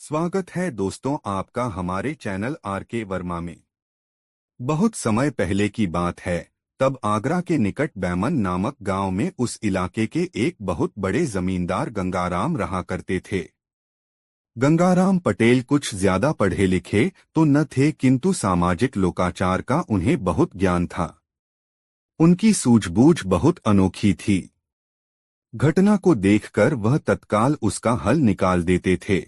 स्वागत है दोस्तों आपका हमारे चैनल आर के वर्मा में। बहुत समय पहले की बात है, तब आगरा के निकट बैमन नामक गांव में उस इलाके के एक बहुत बड़े जमींदार गंगाराम रहा करते थे। गंगाराम पटेल कुछ ज्यादा पढ़े लिखे तो न थे, किंतु सामाजिक लोकाचार का उन्हें बहुत ज्ञान था। उनकी सूझबूझ बहुत अनोखी थी। घटना को देखकर वह तत्काल उसका हल निकाल देते थे।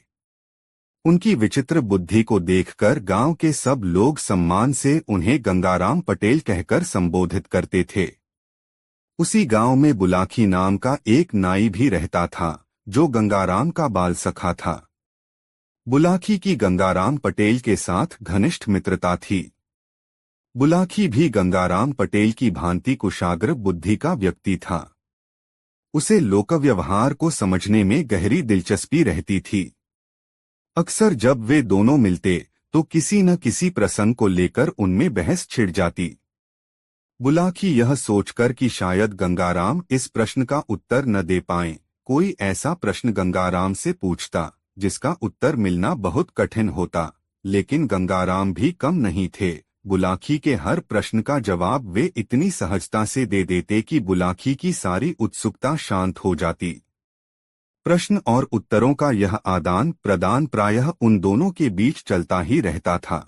उनकी विचित्र बुद्धि को देखकर गांव के सब लोग सम्मान से उन्हें गंगाराम पटेल कहकर संबोधित करते थे। उसी गांव में बुलाकी नाम का एक नाई भी रहता था, जो गंगाराम का बाल सखा था। बुलाकी की गंगाराम पटेल के साथ घनिष्ठ मित्रता थी। बुलाकी भी गंगाराम पटेल की भांति कुशाग्र बुद्धि का व्यक्ति था। उसे लोकव्यवहार को समझने में गहरी दिलचस्पी रहती थी। अक्सर जब वे दोनों मिलते तो किसी न किसी प्रसंग को लेकर उनमें बहस छिड़ जाती। बुलाकी यह सोचकर कि शायद गंगाराम इस प्रश्न का उत्तर न दे पाएं, कोई ऐसा प्रश्न गंगाराम से पूछता जिसका उत्तर मिलना बहुत कठिन होता, लेकिन गंगाराम भी कम नहीं थे। बुलाकी के हर प्रश्न का जवाब वे इतनी सहजता से दे देते कि बुलाकी की सारी उत्सुकता शांत हो जाती। प्रश्न और उत्तरों का यह आदान प्रदान प्रायः उन दोनों के बीच चलता ही रहता था।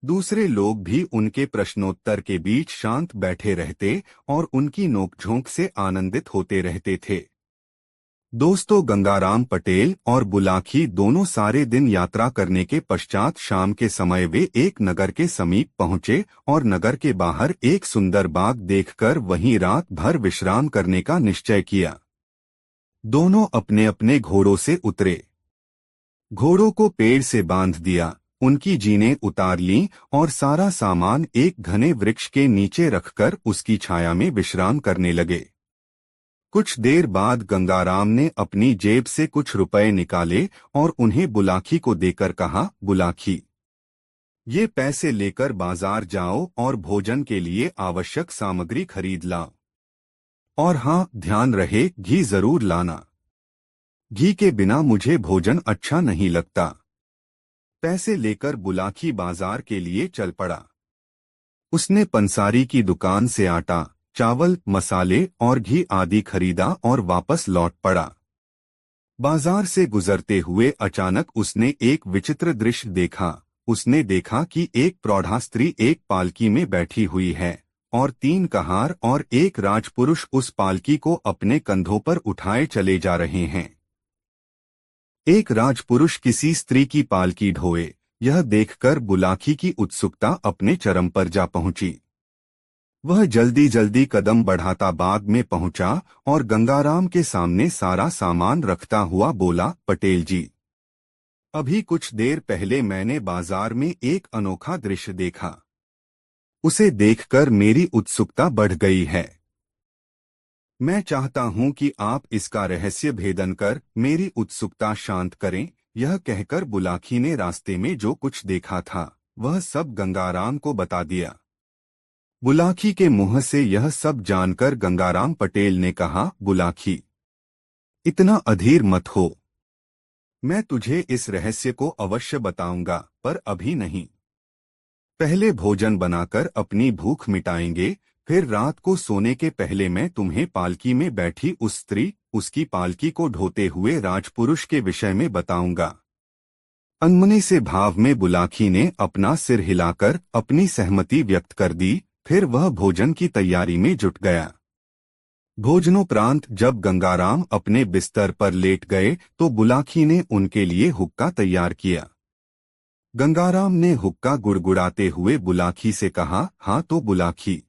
दूसरे लोग भी उनके प्रश्नोत्तर के बीच शांत बैठे रहते और उनकी नोकझोंक से आनंदित होते रहते थे। दोस्तों, गंगाराम पटेल और बुलाकी दोनों सारे दिन यात्रा करने के पश्चात शाम के समय वे एक नगर के समीप पहुंचे और नगर के बाहर एक सुंदर बाग देखकर वहीं रात भर विश्राम करने का निश्चय किया। दोनों अपने अपने घोड़ों से उतरे। घोड़ों को पेड़ से बांध दिया, उनकी जीनें उतार लीं और सारा सामान एक घने वृक्ष के नीचे रखकर उसकी छाया में विश्राम करने लगे। कुछ देर बाद गंगाराम ने अपनी जेब से कुछ रुपए निकाले और उन्हें बुलाकी को देकर कहा, बुलाकी, ये पैसे लेकर बाजार जाओ और भोजन के लिए आवश्यक सामग्री खरीद लाओ। और हाँ, ध्यान रहे, घी जरूर लाना। घी के बिना मुझे भोजन अच्छा नहीं लगता। पैसे लेकर बुलाकी बाजार के लिए चल पड़ा। उसने पंसारी की दुकान से आटा, चावल, मसाले और घी आदि खरीदा और वापस लौट पड़ा। बाजार से गुजरते हुए अचानक उसने एक विचित्र दृश्य देखा। उसने देखा कि एक प्रौढ़ा स्त्री एक पालकी में बैठी हुई है और 3 कहार और एक राजपुरुष उस पालकी को अपने कंधों पर उठाए चले जा रहे हैं। एक राजपुरुष किसी स्त्री की पालकी ढोए, यह देखकर बुलाकी की उत्सुकता अपने चरम पर जा पहुंची। वह जल्दी जल्दी कदम बढ़ाता बाग में पहुंचा और गंगाराम के सामने सारा सामान रखता हुआ बोला, पटेल जी, अभी कुछ देर पहले मैंने बाजार में एक अनोखा दृश्य देखा। उसे देखकर मेरी उत्सुकता बढ़ गई है। मैं चाहता हूं कि आप इसका रहस्य भेदन कर मेरी उत्सुकता शांत करें। यह कहकर बुलाकी ने रास्ते में जो कुछ देखा था वह सब गंगाराम को बता दिया। बुलाकी के मुंह से यह सब जानकर गंगाराम पटेल ने कहा, बुलाकी, इतना अधीर मत हो। मैं तुझे इस रहस्य को अवश्य बताऊंगा, पर अभी नहीं। पहले भोजन बनाकर अपनी भूख मिटाएंगे, फिर रात को सोने के पहले मैं तुम्हें पालकी में बैठी उस स्त्री, उसकी पालकी को ढोते हुए राजपुरुष के विषय में बताऊंगा। अनमने से भाव में बुलाकी ने अपना सिर हिलाकर अपनी सहमति व्यक्त कर दी। फिर वह भोजन की तैयारी में जुट गया। भोजनोपरांत जब गंगाराम अपने बिस्तर पर लेट गए तो बुलाकी ने उनके लिए हुक्का तैयार किया। गंगाराम ने हुक्का गुड़गुड़ाते हुए बुलाकी से कहा, हाँ तो बुलाकी,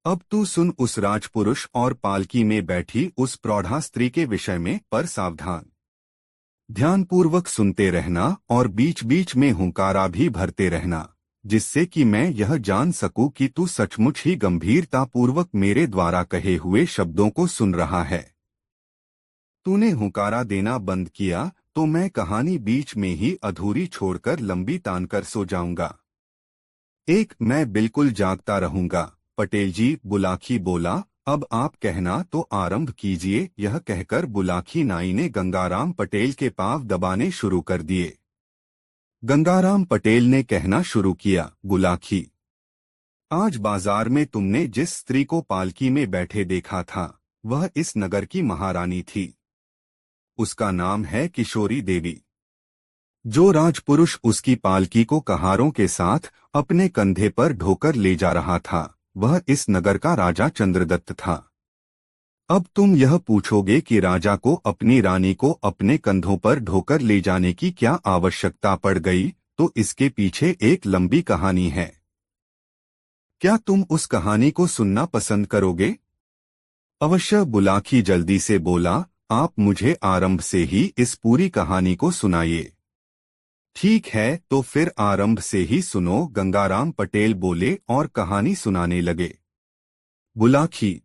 अब तू सुन उस राजपुरुष और पालकी में बैठी उस प्रौढ़ा स्त्री के विषय में, पर सावधान। ध्यानपूर्वक सुनते रहना और बीच बीच में हुंकारा भी भरते रहना, जिससे कि मैं यह जान सकूं कि तू सचमुच ही गंभीरतापूर्वक मेरे द्वारा कहे हुए शब्दों को सुन रहा है। तूने हुंकारा देना बंद किया तो मैं कहानी बीच में ही अधूरी छोड़कर लंबी तानकर सो जाऊंगा। मैं बिल्कुल जागता रहूंगा। पटेल जी, बुलाकी बोला, अब आप कहना तो आरंभ कीजिए। यह कहकर बुलाखी नाई ने गंगाराम पटेल के पांव दबाने शुरू कर दिए। गंगाराम पटेल ने कहना शुरू किया, बुलाखी, आज बाजार में तुमने जिस स्त्री को पालकी में बैठे देखा था, वह इस नगर की महारानी थी। उसका नाम है किशोरी देवी। जो राजपुरुष उसकी पालकी को कहारों के साथ अपने कंधे पर ढोकर ले जा रहा था, वह इस नगर का राजा चंद्रदत्त था। अब तुम यह पूछोगे कि राजा को अपनी रानी को अपने कंधों पर ढोकर ले जाने की क्या आवश्यकता पड़ गई, तो इसके पीछे एक लंबी कहानी है। क्या तुम उस कहानी को सुनना पसंद करोगे? अवश्य, बुलाखी जल्दी से बोला, आप मुझे आरंभ से ही इस पूरी कहानी को सुनाइए। ठीक है, तो फिर आरंभ से ही सुनो, गंगाराम पटेल बोले और कहानी सुनाने लगे। बुलाखी,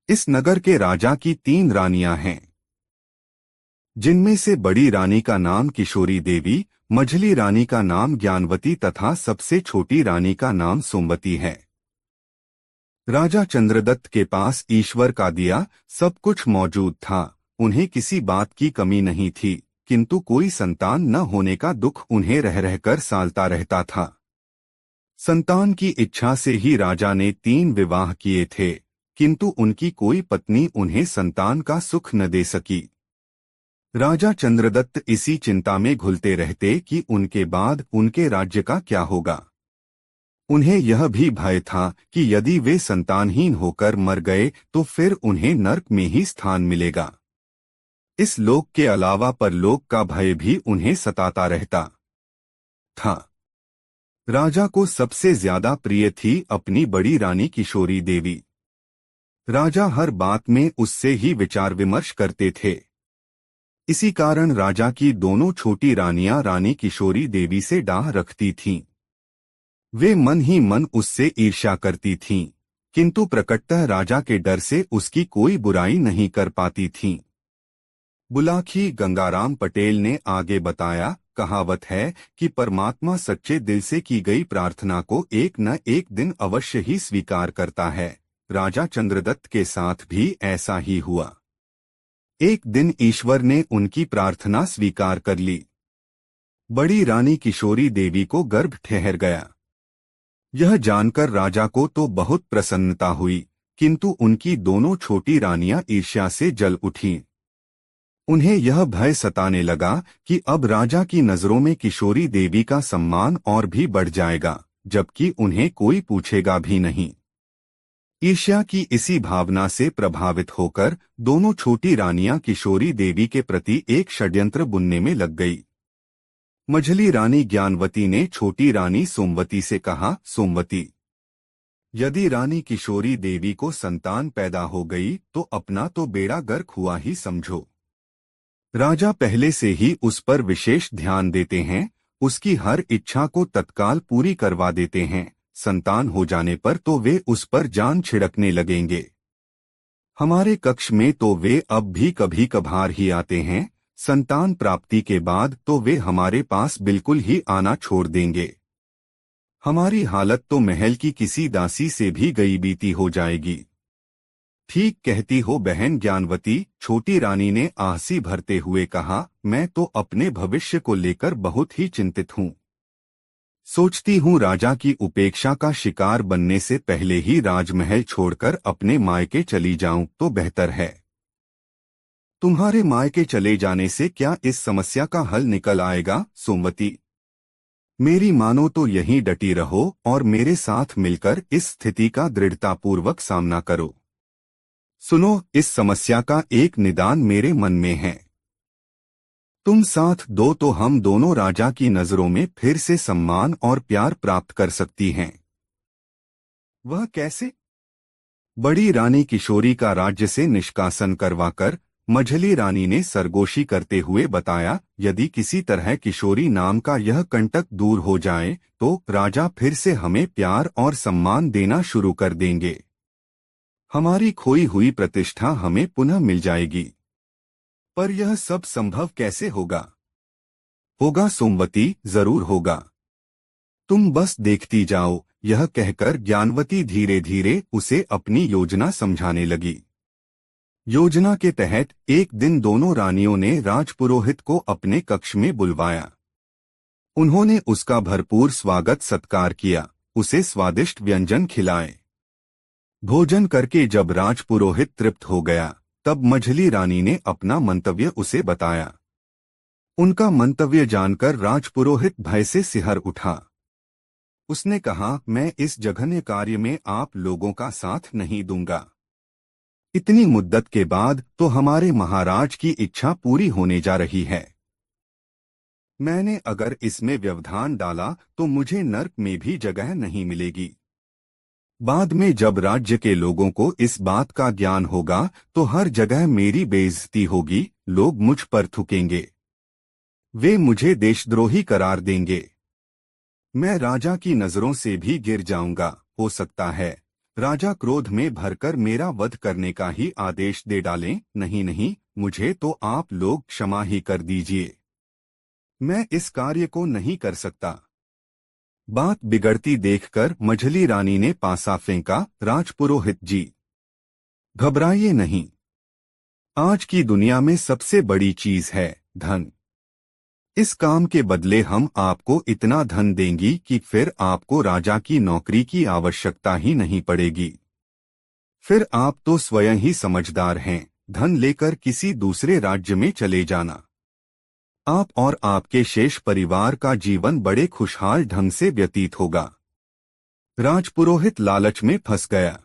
इस नगर के राजा की 3 रानियां हैं, जिनमें से बड़ी रानी का नाम किशोरी देवी, मझली रानी का नाम ज्ञानवती तथा सबसे छोटी रानी का नाम सोमवती है। राजा चंद्रदत्त के पास ईश्वर का दिया सब कुछ मौजूद था। उन्हें किसी बात की कमी नहीं थी, किंतु कोई संतान न होने का दुख उन्हें रह रहकर सालता रहता था। संतान की इच्छा से ही राजा ने 3 विवाह किए थे, किंतु उनकी कोई पत्नी उन्हें संतान का सुख न दे सकी। राजा चंद्रदत्त इसी चिंता में घुलते रहते कि उनके बाद उनके राज्य का क्या होगा। उन्हें यह भी भय था कि यदि वे संतानहीन होकर मर गए तो फिर उन्हें नर्क में ही स्थान मिलेगा। इस लोक के अलावा परलोक का भय भी उन्हें सताता रहता था। राजा को सबसे ज्यादा प्रिय थी अपनी बड़ी रानी किशोरी देवी। राजा हर बात में उससे ही विचार विमर्श करते थे। इसी कारण राजा की दोनों छोटी रानियां रानी किशोरी देवी से डाह रखती थीं। वे मन ही मन उससे ईर्ष्या करती थीं, किंतु प्रकटतः राजा के डर से उसकी कोई बुराई नहीं कर पाती थीं। बुलाखी, गंगाराम पटेल ने आगे बताया, कहावत है कि परमात्मा सच्चे दिल से की गई प्रार्थना को एक न एक दिन अवश्य ही स्वीकार करता है। राजा चंद्रदत्त के साथ भी ऐसा ही हुआ। एक दिन ईश्वर ने उनकी प्रार्थना स्वीकार कर ली। बड़ी रानी किशोरी देवी को गर्भ ठहर गया। यह जानकर राजा को तो बहुत प्रसन्नता हुई, किंतु उनकी दोनों छोटी रानियां ईर्ष्या से जल उठीं। उन्हें यह भय सताने लगा कि अब राजा की नजरों में किशोरी देवी का सम्मान और भी बढ़ जाएगा, जबकि उन्हें कोई पूछेगा भी नहीं। ईर्ष्या की इसी भावना से प्रभावित होकर दोनों छोटी रानियां किशोरी देवी के प्रति एक षड्यंत्र बुनने में लग गई। मझली रानी ज्ञानवती ने छोटी रानी सोमवती से कहा, सोमवती, यदि रानी किशोरी देवी को संतान पैदा हो गई तो अपना तो बेड़ा गर्क हुआ ही समझो। राजा पहले से ही उस पर विशेष ध्यान देते हैं, उसकी हर इच्छा को तत्काल पूरी करवा देते हैं। संतान हो जाने पर तो वे उस पर जान छिड़कने लगेंगे। हमारे कक्ष में तो वे अब भी कभी कभार ही आते हैं, संतान प्राप्ति के बाद तो वे हमारे पास बिल्कुल ही आना छोड़ देंगे। हमारी हालत तो महल की किसी दासी से भी गई बीती हो जाएगी। ठीक कहती हो बहन ज्ञानवती, छोटी रानी ने आहसी भरते हुए कहा, मैं तो अपने भविष्य को लेकर बहुत ही चिंतित हूँ। सोचती हूँ राजा की उपेक्षा का शिकार बनने से पहले ही राजमहल छोड़कर अपने मायके चली जाऊं तो बेहतर है। तुम्हारे मायके चले जाने से क्या इस समस्या का हल निकल आएगा? सोमवती, मेरी मानो तो यहीं डटी रहो और मेरे साथ मिलकर इस स्थिति का दृढ़तापूर्वक सामना करो। सुनो, इस समस्या का एक निदान मेरे मन में है। तुम साथ दो तो हम दोनों राजा की नजरों में फिर से सम्मान और प्यार प्राप्त कर सकती हैं। वह कैसे? बड़ी रानी किशोरी का राज्य से निष्कासन करवाकर मझली रानी ने सरगोशी करते हुए बताया, यदि किसी तरह किशोरी नाम का यह कंटक दूर हो जाए तो राजा फिर से हमें प्यार और सम्मान देना शुरू कर देंगे। हमारी खोई हुई प्रतिष्ठा हमें पुनः मिल जाएगी। पर यह सब संभव कैसे होगा? होगा सोमवती, जरूर होगा। तुम बस देखती जाओ, यह कहकर ज्ञानवती धीरे धीरे उसे अपनी योजना समझाने लगी। योजना के तहत एक दिन दोनों रानियों ने राजपुरोहित को अपने कक्ष में बुलवाया। उन्होंने उसका भरपूर स्वागत सत्कार किया, उसे स्वादिष्ट व्यंजन खिलाए। भोजन करके जब राजपुरोहित तृप्त हो गया, तब मझली रानी ने अपना मंतव्य उसे बताया। उनका मंतव्य जानकर राजपुरोहित भय से सिहर उठा। उसने कहा, मैं इस जघन्य कार्य में आप लोगों का साथ नहीं दूंगा। इतनी मुद्दत के बाद तो हमारे महाराज की इच्छा पूरी होने जा रही है। मैंने अगर इसमें व्यवधान डाला तो मुझे नर्क में भी जगह नहीं मिलेगी। बाद में जब राज्य के लोगों को इस बात का ज्ञान होगा तो हर जगह मेरी बेइज्जती होगी, लोग मुझ पर थूकेंगे, वे मुझे देशद्रोही करार देंगे। मैं राजा की नजरों से भी गिर जाऊंगा। हो सकता है राजा क्रोध में भरकर मेरा वध करने का ही आदेश दे डालें। नहीं नहीं, मुझे तो आप लोग क्षमा ही कर दीजिए, मैं इस कार्य को नहीं कर सकता। बात बिगड़ती देखकर मझली रानी ने पासा फेंका, राजपुरोहित जी, घबराइए नहीं। आज की दुनिया में सबसे बड़ी चीज है धन। इस काम के बदले हम आपको इतना धन देंगी कि फिर आपको राजा की नौकरी की आवश्यकता ही नहीं पड़ेगी। फिर आप तो स्वयं ही समझदार हैं, धन लेकर किसी दूसरे राज्य में चले जाना। आप और आपके शेष परिवार का जीवन बड़े खुशहाल ढंग से व्यतीत होगा। राजपुरोहित लालच में फंस गया।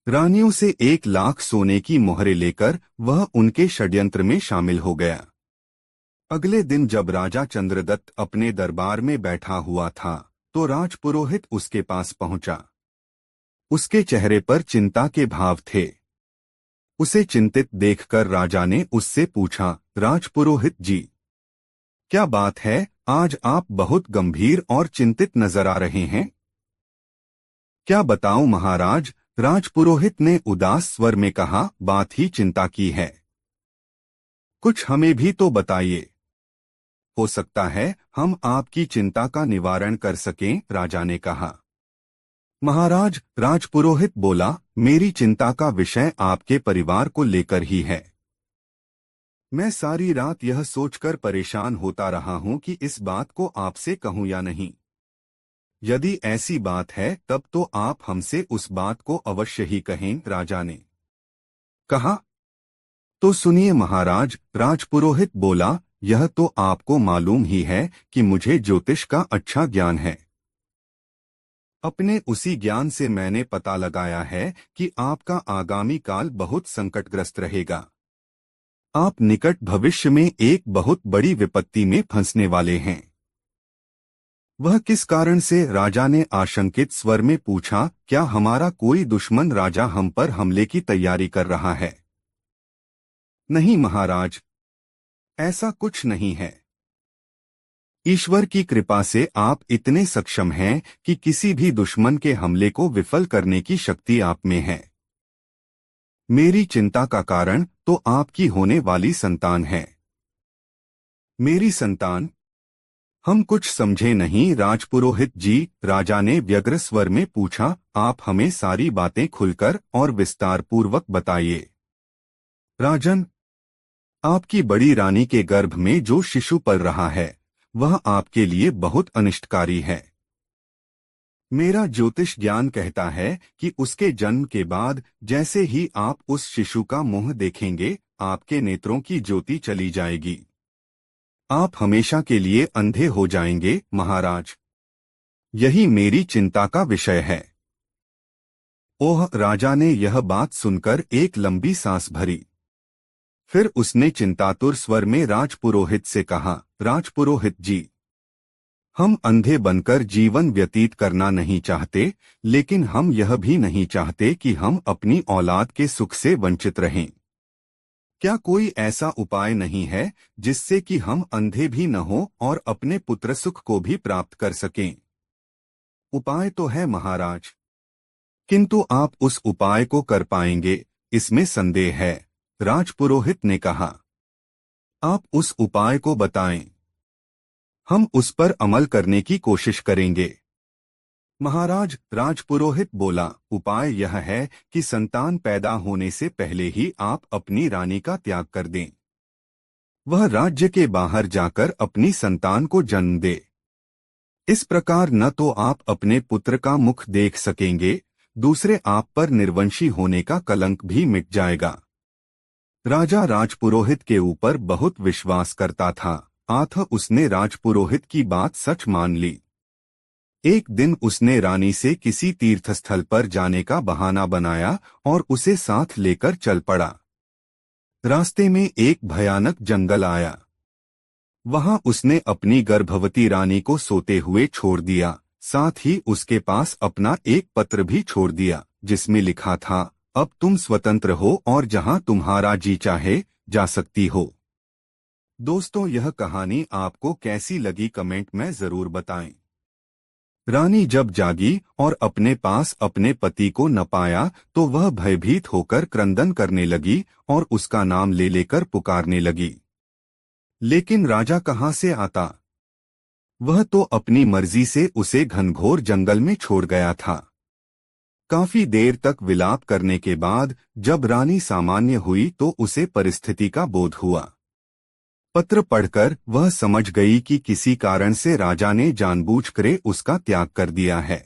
रानियों से 1,00,000 सोने की मोहरें लेकर वह उनके षड्यंत्र में शामिल हो गया। अगले दिन जब राजा चंद्रदत्त अपने दरबार में बैठा हुआ था तो राजपुरोहित उसके पास पहुंचा। उसके चेहरे पर चिंता के भाव थे। उसे चिंतित देखकर राजा ने उससे पूछा, राजपुरोहित जी, क्या बात है, आज आप बहुत गंभीर और चिंतित नजर आ रहे हैं। क्या बताऊं महाराज, राजपुरोहित ने उदास स्वर में कहा, बात ही चिंता की है। कुछ हमें भी तो बताइए, हो सकता है हम आपकी चिंता का निवारण कर सकें, राजा ने कहा। महाराज, राजपुरोहित बोला, मेरी चिंता का विषय आपके परिवार को लेकर ही है। मैं सारी रात यह सोचकर परेशान होता रहा हूं कि इस बात को आपसे कहूं या नहीं। यदि ऐसी बात है तब तो आप हमसे उस बात को अवश्य ही कहें, राजा ने कहा। तो सुनिए महाराज, राजपुरोहित बोला, यह तो आपको मालूम ही है कि मुझे ज्योतिष का अच्छा ज्ञान है। अपने उसी ज्ञान से मैंने पता लगाया है कि आपका आगामी काल बहुत संकटग्रस्त रहेगा। आप निकट भविष्य में एक बहुत बड़ी विपत्ति में फंसने वाले हैं। वह किस कारण से, राजा ने आशंकित स्वर में पूछा। क्या हमारा कोई दुश्मन राजा हम पर हमले की तैयारी कर रहा है। नहीं महाराज, ऐसा कुछ नहीं है। ईश्वर की कृपा से आप इतने सक्षम हैं कि किसी भी दुश्मन के हमले को विफल करने की शक्ति आप में है। मेरी चिंता का कारण तो आपकी होने वाली संतान है। मेरी संतान? हम कुछ समझे नहीं राजपुरोहित जी, राजा ने व्यग्र स्वर में पूछा। आप हमें सारी बातें खुलकर और विस्तार पूर्वक बताइए। राजन, आपकी बड़ी रानी के गर्भ में जो शिशु पल रहा है वह आपके लिए बहुत अनिष्टकारी है। मेरा ज्योतिष ज्ञान कहता है कि उसके जन्म के बाद जैसे ही आप उस शिशु का मुंह देखेंगे, आपके नेत्रों की ज्योति चली जाएगी। आप हमेशा के लिए अंधे हो जाएंगे महाराज। यही मेरी चिंता का विषय है। ओह, राजा ने यह बात सुनकर एक लंबी सांस भरी। फिर उसने चिंतातुर स्वर में राजपुरोहित से कहा, राजपुरोहित जी, हम अंधे बनकर जीवन व्यतीत करना नहीं चाहते, लेकिन हम यह भी नहीं चाहते कि हम अपनी औलाद के सुख से वंचित रहें। क्या कोई ऐसा उपाय नहीं है जिससे कि हम अंधे भी न हो और अपने पुत्र सुख को भी प्राप्त कर सकें? उपाय तो है महाराज, किंतु आप उस उपाय को कर पाएंगे इसमें संदेह है, राजपुरोहित ने कहा। आप उस उपाय को बताएं, हम उस पर अमल करने की कोशिश करेंगे। महाराज, राजपुरोहित बोला, उपाय यह है कि संतान पैदा होने से पहले ही आप अपनी रानी का त्याग कर दें। वह राज्य के बाहर जाकर अपनी संतान को जन्म दे। इस प्रकार न तो आप अपने पुत्र का मुख देख सकेंगे, दूसरे आप पर निर्वंशी होने का कलंक भी मिट जाएगा। राजा राजपुरोहित के ऊपर बहुत विश्वास करता था, अतः उसने राजपुरोहित की बात सच मान ली। एक दिन उसने रानी से किसी तीर्थस्थल पर जाने का बहाना बनाया और उसे साथ लेकर चल पड़ा। रास्ते में एक भयानक जंगल आया। वहां उसने अपनी गर्भवती रानी को सोते हुए छोड़ दिया, साथ ही उसके पास अपना एक पत्र भी छोड़ दिया, जिसमें लिखा था, अब तुम स्वतंत्र हो और जहां तुम्हारा जी चाहे जा सकती हो। दोस्तों, यह कहानी आपको कैसी लगी कमेंट में जरूर बताएं। रानी जब जागी और अपने पास अपने पति को न पाया तो वह भयभीत होकर क्रंदन करने लगी और उसका नाम ले लेकर पुकारने लगी। लेकिन राजा कहाँ से आता? वह तो अपनी मर्जी से उसे घनघोर जंगल में छोड़ गया था। काफी देर तक विलाप करने के बाद जब रानी सामान्य हुई तो उसे परिस्थिति का बोध हुआ। पत्र पढ़कर वह समझ गई कि किसी कारण से राजा ने जानबूझकर उसका त्याग कर दिया है।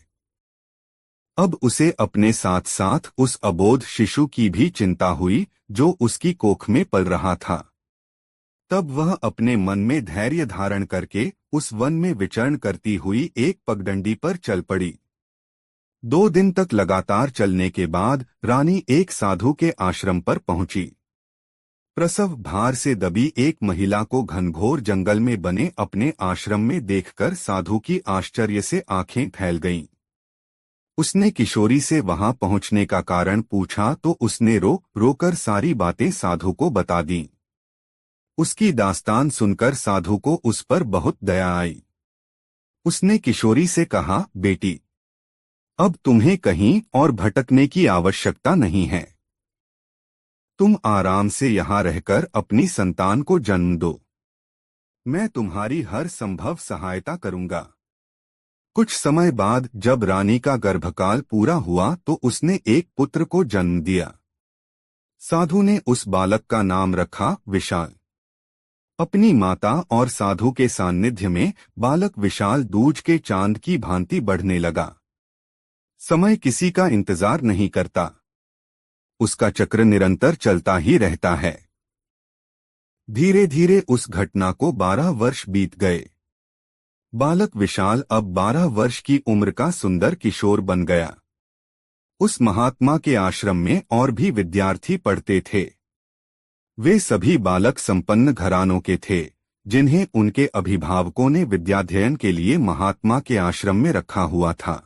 अब उसे अपने साथ साथ उस अबोध शिशु की भी चिंता हुई जो उसकी कोख में पल रहा था। तब वह अपने मन में धैर्य धारण करके उस वन में विचरण करती हुई एक पगडंडी पर चल पड़ी। 2 दिन तक लगातार चलने के बाद रानी एक साधु के आश्रम पर पहुंची। प्रसव भार से दबी एक महिला को घनघोर जंगल में बने अपने आश्रम में देखकर साधु की आश्चर्य से आंखें फैल गईं। उसने किशोरी से वहां पहुंचने का कारण पूछा तो उसने रोकर सारी बातें साधु को बता दीं। उसकी दास्तान सुनकर साधु को उस पर बहुत दया आई। उसने किशोरी से कहा, बेटी, अब तुम्हें कहीं और भटकने की आवश्यकता नहीं है। तुम आराम से यहाँ रहकर अपनी संतान को जन्म दो। मैं तुम्हारी हर संभव सहायता करूंगा। कुछ समय बाद जब रानी का गर्भकाल पूरा हुआ तो उसने एक पुत्र को जन्म दिया। साधु ने उस बालक का नाम रखा विशाल। अपनी माता और साधु के सान्निध्य में बालक विशाल दूज के चांद की भांति बढ़ने लगा। समय किसी का इंतजार नहीं करता, उसका चक्र निरंतर चलता ही रहता है। धीरे धीरे उस घटना को 12 वर्ष बीत गए। बालक विशाल अब 12 वर्ष की उम्र का सुंदर किशोर बन गया। उस महात्मा के आश्रम में और भी विद्यार्थी पढ़ते थे। वे सभी बालक संपन्न घरानों के थे, जिन्हें उनके अभिभावकों ने विद्याध्ययन के लिए महात्मा के आश्रम में रखा हुआ था।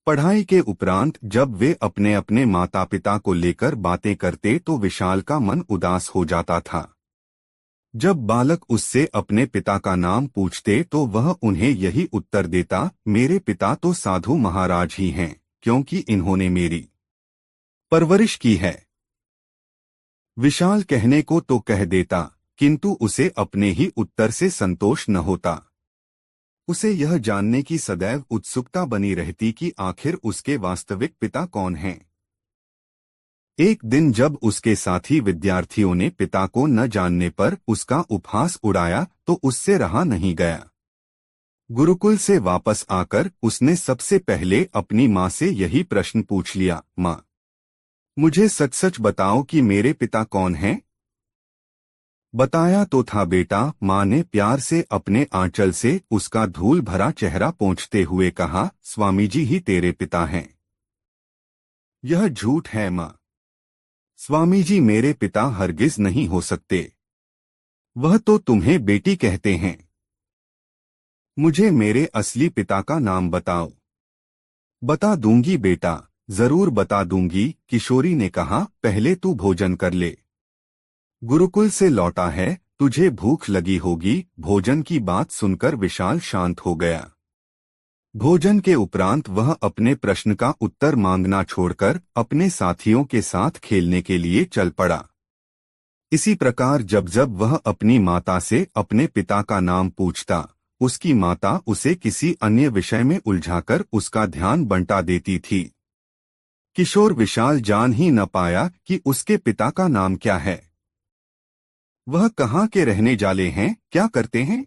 पढ़ाई के उपरांत जब वे अपने अपने माता पिता को लेकर बातें करते तो विशाल का मन उदास हो जाता था। जब बालक उससे अपने पिता का नाम पूछते तो वह उन्हें यही उत्तर देता, मेरे पिता तो साधु महाराज ही हैं, क्योंकि इन्होंने मेरी परवरिश की है। विशाल कहने को तो कह देता, किंतु उसे अपने ही उत्तर से संतोष न होता। उसे यह जानने की सदैव उत्सुकता बनी रहती कि आखिर उसके वास्तविक पिता कौन हैं। एक दिन जब उसके साथी विद्यार्थियों ने पिता को न जानने पर उसका उपहास उड़ाया तो उससे रहा नहीं गया। गुरुकुल से वापस आकर उसने सबसे पहले अपनी माँ से यही प्रश्न पूछ लिया, माँ, मुझे सच सच बताओ कि मेरे पिता कौन हैं? बताया तो था बेटा, माँ ने प्यार से अपने आंचल से उसका धूल भरा चेहरा पोंछते हुए कहा, स्वामी जी ही तेरे पिता हैं। यह झूठ है माँ। स्वामी जी मेरे पिता हरगिज नहीं हो सकते। वह तो तुम्हें बेटी कहते हैं। मुझे मेरे असली पिता का नाम बताओ। बता दूंगी बेटा, जरूर बता दूंगी, किशोरी ने कहा, पहले तू भोजन कर ले। गुरुकुल से लौटा है, तुझे भूख लगी होगी। भोजन की बात सुनकर विशाल शांत हो गया। भोजन के उपरांत वह अपने प्रश्न का उत्तर मांगना छोड़कर अपने साथियों के साथ खेलने के लिए चल पड़ा। इसी प्रकार जब जब वह अपनी माता से अपने पिता का नाम पूछता, उसकी माता उसे किसी अन्य विषय में उलझाकर उसका ध्यान बंटा देती थी। किशोर विशाल जान ही न पाया कि उसके पिता का नाम क्या है, वह कहाँ के रहने वाले हैं, क्या करते हैं,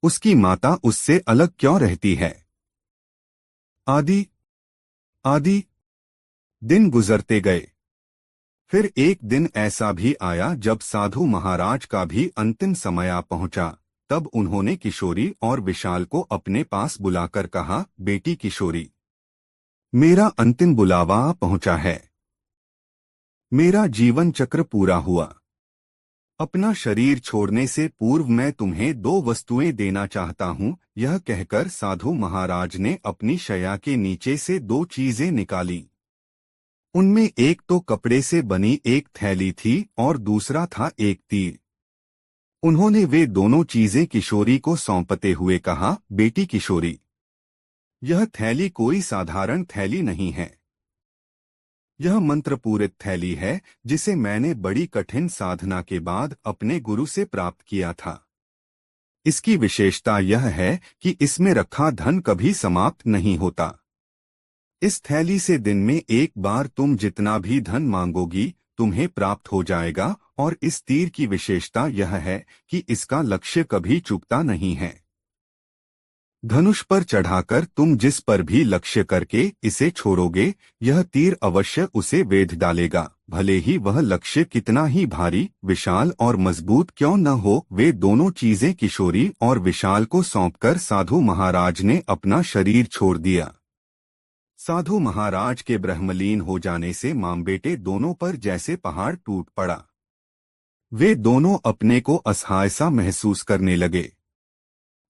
उसकी माता उससे अलग क्यों रहती है। आदि आदि दिन गुजरते गए। फिर एक दिन ऐसा भी आया जब साधु महाराज का भी अंतिम समय आ पहुंचा। तब उन्होंने किशोरी और विशाल को अपने पास बुलाकर कहा, बेटी किशोरी, मेरा अंतिम बुलावा आ पहुंचा है। मेरा जीवन चक्र पूरा हुआ। अपना शरीर छोड़ने से पूर्व मैं तुम्हें दो वस्तुएं देना चाहता हूं। यह कहकर साधु महाराज ने अपनी शैया के नीचे से दो चीजें निकाली। उनमें एक तो कपड़े से बनी एक थैली थी और दूसरा था एक तीर। उन्होंने वे दोनों चीजें किशोरी को सौंपते हुए कहा, बेटी किशोरी, यह थैली कोई साधारण थैली नहीं है। यह मंत्रपूरित थैली है जिसे मैंने बड़ी कठिन साधना के बाद अपने गुरु से प्राप्त किया था। इसकी विशेषता यह है कि इसमें रखा धन कभी समाप्त नहीं होता। इस थैली से दिन में एक बार तुम जितना भी धन मांगोगी तुम्हें प्राप्त हो जाएगा। और इस तीर की विशेषता यह है कि इसका लक्ष्य कभी चूकता नहीं है। धनुष पर चढ़ाकर तुम जिस पर भी लक्ष्य करके इसे छोड़ोगे, यह तीर अवश्य उसे वेध डालेगा, भले ही वह लक्ष्य कितना ही भारी, विशाल और मजबूत क्यों न हो। वे दोनों चीजें किशोरी और विशाल को सौंपकर साधु महाराज ने अपना शरीर छोड़ दिया। साधु महाराज के ब्रह्मलीन हो जाने से मां बेटे दोनों पर जैसे पहाड़ टूट पड़ा। वे दोनों अपने को असहाय सा महसूस करने लगे।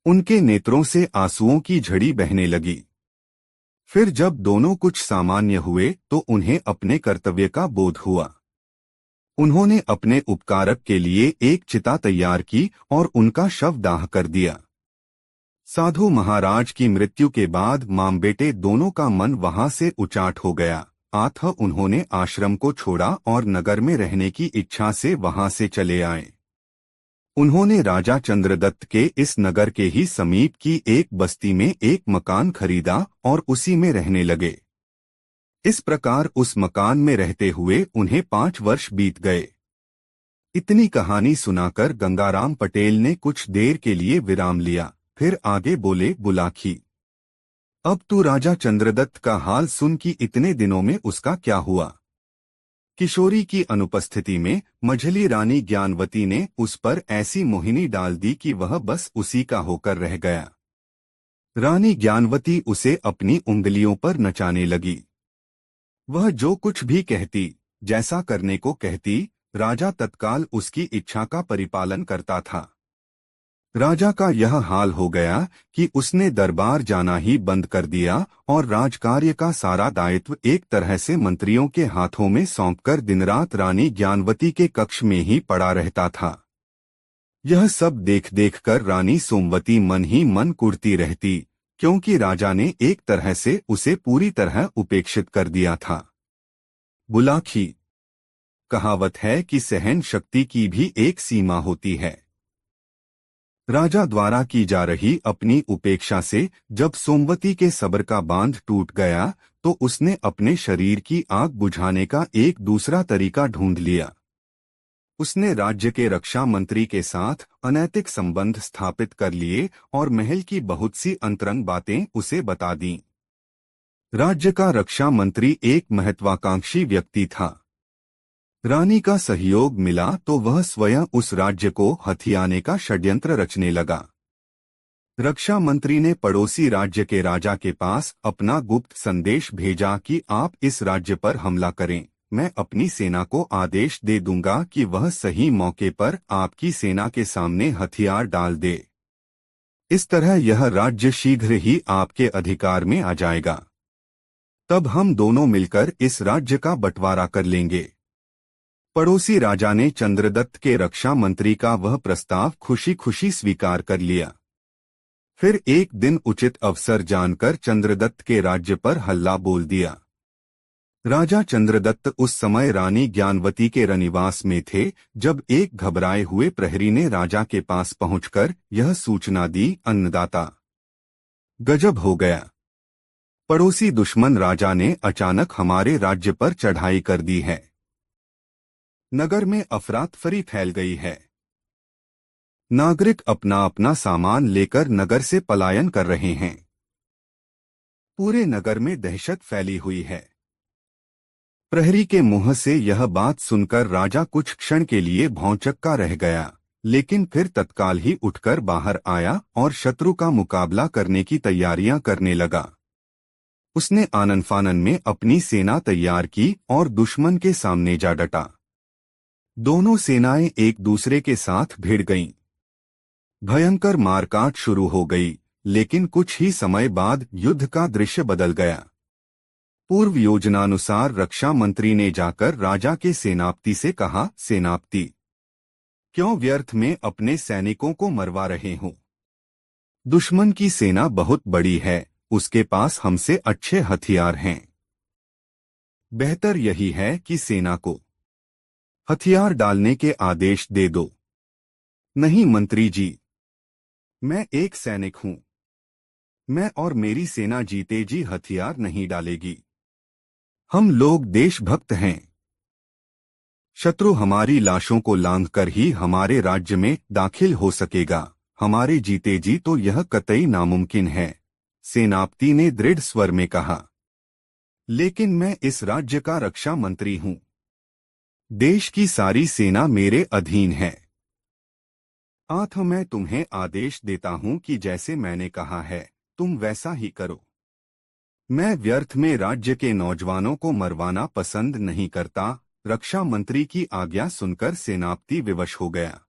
उनके नेत्रों से आंसुओं की झड़ी बहने लगी। फिर जब दोनों कुछ सामान्य हुए तो उन्हें अपने कर्तव्य का बोध हुआ। उन्होंने अपने उपकारक के लिए एक चिता तैयार की और उनका शव दाह कर दिया। साधु महाराज की मृत्यु के बाद मां बेटे दोनों का मन वहां से उचाट हो गया। अतः उन्होंने आश्रम को छोड़ा और नगर में रहने की इच्छा से वहां से चले आए। उन्होंने राजा चंद्रदत्त के इस नगर के ही समीप की एक बस्ती में एक मकान खरीदा और उसी में रहने लगे। इस प्रकार उस मकान में रहते हुए उन्हें 5 वर्ष बीत गए। इतनी कहानी सुनाकर गंगाराम पटेल ने कुछ देर के लिए विराम लिया, फिर आगे बोले, बुलाखी, अब तू राजा चंद्रदत्त का हाल सुन कि इतने दिनों में उसका क्या हुआ। किशोरी की अनुपस्थिति में मझली रानी ज्ञानवती ने उस पर ऐसी मोहिनी डाल दी कि वह बस उसी का होकर रह गया। रानी ज्ञानवती उसे अपनी उंगलियों पर नचाने लगी। वह जो कुछ भी कहती, जैसा करने को कहती, राजा तत्काल उसकी इच्छा का परिपालन करता था। राजा का यह हाल हो गया कि उसने दरबार जाना ही बंद कर दिया और राजकार्य का सारा दायित्व एक तरह से मंत्रियों के हाथों में सौंपकर दिनरात रानी ज्ञानवती के कक्ष में ही पड़ा रहता था। यह सब देख देख कर रानी सोमवती मन ही मन कुढ़ती रहती, क्योंकि राजा ने एक तरह से उसे पूरी तरह उपेक्षित कर दिया था। बुलाखी, कहावत है कि सहन शक्ति की भी एक सीमा होती है। राजा द्वारा की जा रही अपनी उपेक्षा से जब सोमवती के सब्र का बांध टूट गया तो उसने अपने शरीर की आग बुझाने का एक दूसरा तरीका ढूंढ लिया। उसने राज्य के रक्षा मंत्री के साथ अनैतिक संबंध स्थापित कर लिए और महल की बहुत सी अंतरंग बातें उसे बता दीं। राज्य का रक्षा मंत्री एक महत्वाकांक्षी व्यक्ति था। रानी का सहयोग मिला तो वह स्वयं उस राज्य को हथियाने का षड्यंत्र रचने लगा। रक्षा मंत्री ने पड़ोसी राज्य के राजा के पास अपना गुप्त संदेश भेजा कि आप इस राज्य पर हमला करें, मैं अपनी सेना को आदेश दे दूंगा कि वह सही मौके पर आपकी सेना के सामने हथियार डाल दे। इस तरह यह राज्य शीघ्र ही आपके अधिकार में आ जाएगा। तब हम दोनों मिलकर इस राज्य का बंटवारा कर लेंगे। पड़ोसी राजा ने चंद्रदत्त के रक्षा मंत्री का वह प्रस्ताव खुशी खुशी स्वीकार कर लिया। फिर एक दिन उचित अवसर जानकर चंद्रदत्त के राज्य पर हल्ला बोल दिया। राजा चंद्रदत्त उस समय रानी ज्ञानवती के रनिवास में थे जब एक घबराए हुए प्रहरी ने राजा के पास पहुंचकर यह सूचना दी, अन्नदाता, गजब हो गया। पड़ोसी दुश्मन राजा ने अचानक हमारे राज्य पर चढ़ाई कर दी है। नगर में अफरातफरी फैल गई है। नागरिक अपना अपना सामान लेकर नगर से पलायन कर रहे हैं। पूरे नगर में दहशत फैली हुई है। प्रहरी के मुंह से यह बात सुनकर राजा कुछ क्षण के लिए भौंचक्का रह गया, लेकिन फिर तत्काल ही उठकर बाहर आया और शत्रु का मुकाबला करने की तैयारियां करने लगा। उसने आनन फानन में अपनी सेना तैयार की और दुश्मन के सामने जा डटा। दोनों सेनाएं एक दूसरे के साथ भिड़ गईं। भयंकर मारकाट शुरू हो गई, लेकिन कुछ ही समय बाद युद्ध का दृश्य बदल गया। पूर्व योजनानुसार रक्षा मंत्री ने जाकर राजा के सेनापति से कहा, सेनापति, क्यों व्यर्थ में अपने सैनिकों को मरवा रहे हो? दुश्मन की सेना बहुत बड़ी है, उसके पास हमसे अच्छे हथियार हैं। बेहतर यही है कि सेना को हथियार डालने के आदेश दे दो। नहीं मंत्री जी, मैं एक सैनिक हूं। मैं और मेरी सेना जीते जी हथियार नहीं डालेगी। हम लोग देशभक्त हैं। शत्रु हमारी लाशों को लांघकर ही हमारे राज्य में दाखिल हो सकेगा। हमारे जीते जी तो यह कतई नामुमकिन है, सेनापति ने दृढ़ स्वर में कहा। लेकिन मैं इस राज्य का रक्षा मंत्री हूं। देश की सारी सेना मेरे अधीन है। अतः मैं तुम्हें आदेश देता हूं कि जैसे मैंने कहा है तुम वैसा ही करो। मैं व्यर्थ में राज्य के नौजवानों को मरवाना पसंद नहीं करता। रक्षा मंत्री की आज्ञा सुनकर सेनापति विवश हो गया।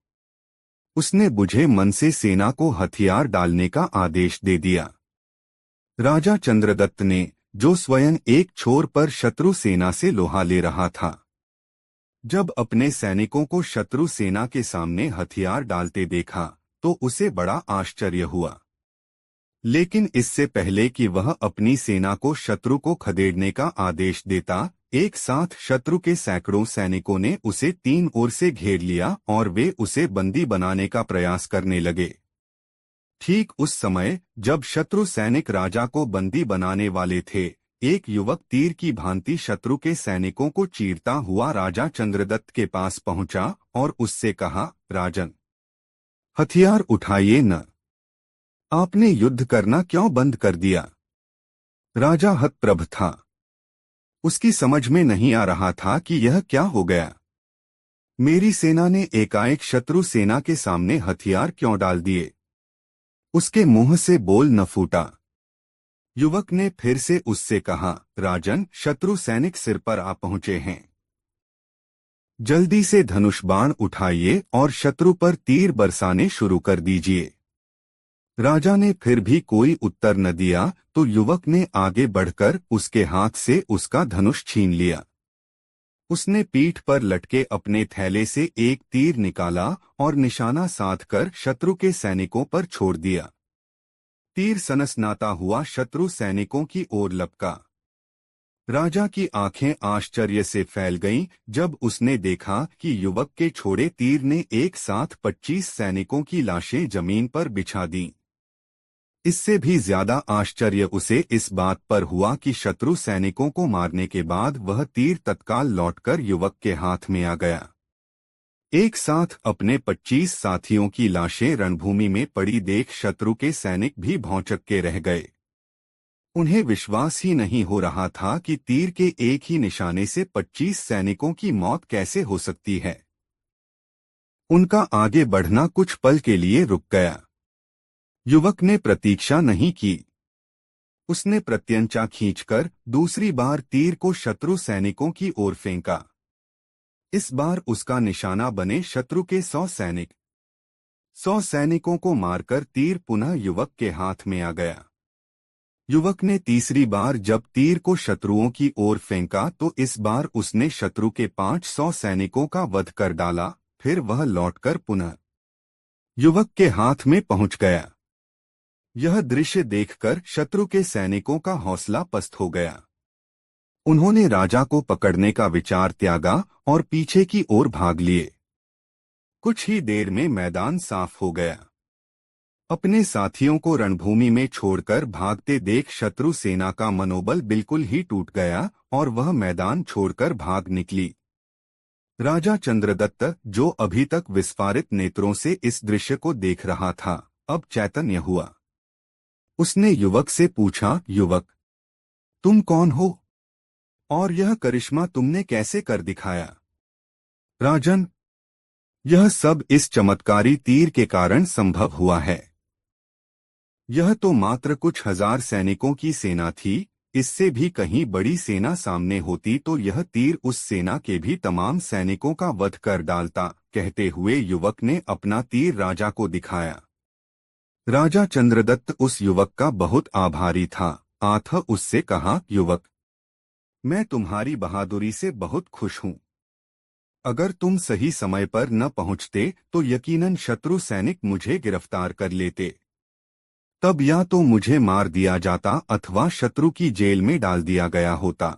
उसने बुझे मन से सेना को हथियार डालने का आदेश दे दिया। राजा चंद्रदत्त ने, जो स्वयं एक छोर पर शत्रु सेना से लोहा ले रहा था, जब अपने सैनिकों को शत्रु सेना के सामने हथियार डालते देखा तो उसे बड़ा आश्चर्य हुआ। लेकिन इससे पहले कि वह अपनी सेना को शत्रु को खदेड़ने का आदेश देता, एक साथ शत्रु के सैकड़ों सैनिकों ने उसे तीन ओर से घेर लिया और वे उसे बंदी बनाने का प्रयास करने लगे। ठीक उस समय जब शत्रु सैनिक राजा को बंदी बनाने वाले थे, एक युवक तीर की भांति शत्रु के सैनिकों को चीरता हुआ राजा चंद्रदत्त के पास पहुंचा और उससे कहा, राजन, हथियार उठाइए न। आपने युद्ध करना क्यों बंद कर दिया? राजा हतप्रभ था। उसकी समझ में नहीं आ रहा था कि यह क्या हो गया। मेरी सेना ने एकाएक शत्रु सेना के सामने हथियार क्यों डाल दिए? उसके मुंह से बोल न फूटा। युवक ने फिर से उससे कहा, राजन, शत्रु सैनिक सिर पर आ पहुंचे हैं। जल्दी से धनुष बाण उठाइए और शत्रु पर तीर बरसाने शुरू कर दीजिए। राजा ने फिर भी कोई उत्तर न दिया तो युवक ने आगे बढ़कर उसके हाथ से उसका धनुष छीन लिया। उसने पीठ पर लटके अपने थैले से एक तीर निकाला और निशाना साधकर शत्रु के सैनिकों पर छोड़ दिया। तीर सनसनाता हुआ शत्रु सैनिकों की ओर लपका। राजा की आंखें आश्चर्य से फैल गईं जब उसने देखा कि युवक के छोड़े तीर ने एक साथ 25 सैनिकों की लाशें जमीन पर बिछा दीं। इससे भी ज्यादा आश्चर्य उसे इस बात पर हुआ कि शत्रु सैनिकों को मारने के बाद वह तीर तत्काल लौटकर युवक के हाथ में आ गया। एक साथ अपने 25 साथियों की लाशें रणभूमि में पड़ी देख शत्रु के सैनिक भी भौंचक्के रह गए। उन्हें विश्वास ही नहीं हो रहा था कि तीर के एक ही निशाने से 25 सैनिकों की मौत कैसे हो सकती है। उनका आगे बढ़ना कुछ पल के लिए रुक गया। युवक ने प्रतीक्षा नहीं की। उसने प्रत्यंचा खींचकर दूसरी बार तीर को शत्रु सैनिकों की ओर फेंका। इस बार उसका निशाना बने शत्रु के 100 सैनिक। 100 सैनिकों को मारकर तीर पुनः युवक के हाथ में आ गया। युवक ने तीसरी बार जब तीर को शत्रुओं की ओर फेंका तो इस बार उसने शत्रु के 500 सैनिकों का वध कर डाला। फिर वह लौटकर पुनः युवक के हाथ में पहुंच गया। यह दृश्य देखकर शत्रु के सैनिकों का हौसला पस्त हो गया। उन्होंने राजा को पकड़ने का विचार त्यागा और पीछे की ओर भाग लिए। कुछ ही देर में मैदान साफ हो गया। अपने साथियों को रणभूमि में छोड़कर भागते देख शत्रु सेना का मनोबल बिल्कुल ही टूट गया और वह मैदान छोड़कर भाग निकली। राजा चंद्रदत्त, जो अभी तक विस्फारित नेत्रों से इस दृश्य को देख रहा था, अब चैतन्य हुआ। उसने युवक से पूछा, युवक, तुम कौन हो और यह करिश्मा तुमने कैसे कर दिखाया? राजन, यह सब इस चमत्कारी तीर के कारण संभव हुआ है। यह तो मात्र कुछ हजार सैनिकों की सेना थी, इससे भी कहीं बड़ी सेना सामने होती तो यह तीर उस सेना के भी तमाम सैनिकों का वध कर डालता। कहते हुए युवक ने अपना तीर राजा को दिखाया। राजा चंद्रदत्त उस युवक का बहुत आभारी था। आथ उससे कहा, युवक, मैं तुम्हारी बहादुरी से बहुत खुश हूँ। अगर तुम सही समय पर न पहुंचते तो यकीनन शत्रु सैनिक मुझे गिरफ्तार कर लेते। तब या तो मुझे मार दिया जाता अथवा शत्रु की जेल में डाल दिया गया होता।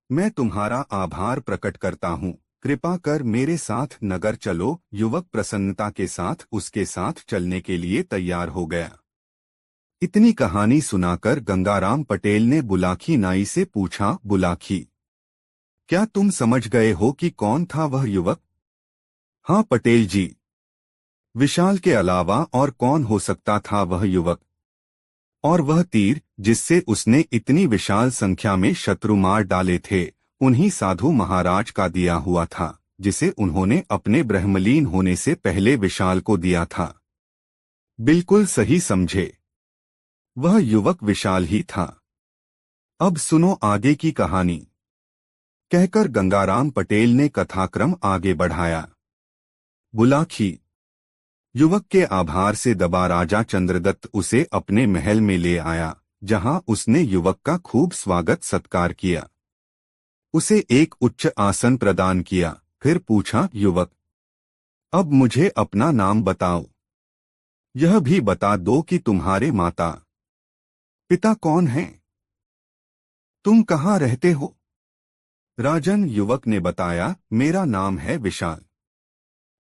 मैं तुम्हारा आभार प्रकट करता हूँ, कृपा कर मेरे साथ नगर चलो। युवक प्रसन्नता के साथ उसके साथ चलने के लिए तैयार हो गया। इतनी कहानी सुनाकर गंगाराम पटेल ने बुलाखी नाई से पूछा, बुलाखी, क्या तुम समझ गए हो कि कौन था वह युवक? हाँ पटेल जी। विशाल के अलावा और कौन हो सकता था वह युवक? और वह तीर जिससे उसने इतनी विशाल संख्या में शत्रु मार डाले थे, उन्हीं साधु महाराज का दिया हुआ था, जिसे उन्होंने अपने ब्रह्मलीन होने से पहले विशाल को दिया था। बिल्कुल सही समझे, वह युवक विशाल ही था। अब सुनो आगे की कहानी, कहकर गंगाराम पटेल ने कथाक्रम आगे बढ़ाया। बुलाखी। युवक के आभार से दबा राजा चंद्रदत्त उसे अपने महल में ले आया, जहां उसने युवक का खूब स्वागत सत्कार किया। उसे एक उच्च आसन प्रदान किया, फिर पूछा, युवक, अब मुझे अपना नाम बताओ। यह भी बता दो कि तुम्हारे माता पिता कौन हैं? तुम कहाँ रहते हो? राजन, युवक ने बताया, मेरा नाम है विशाल।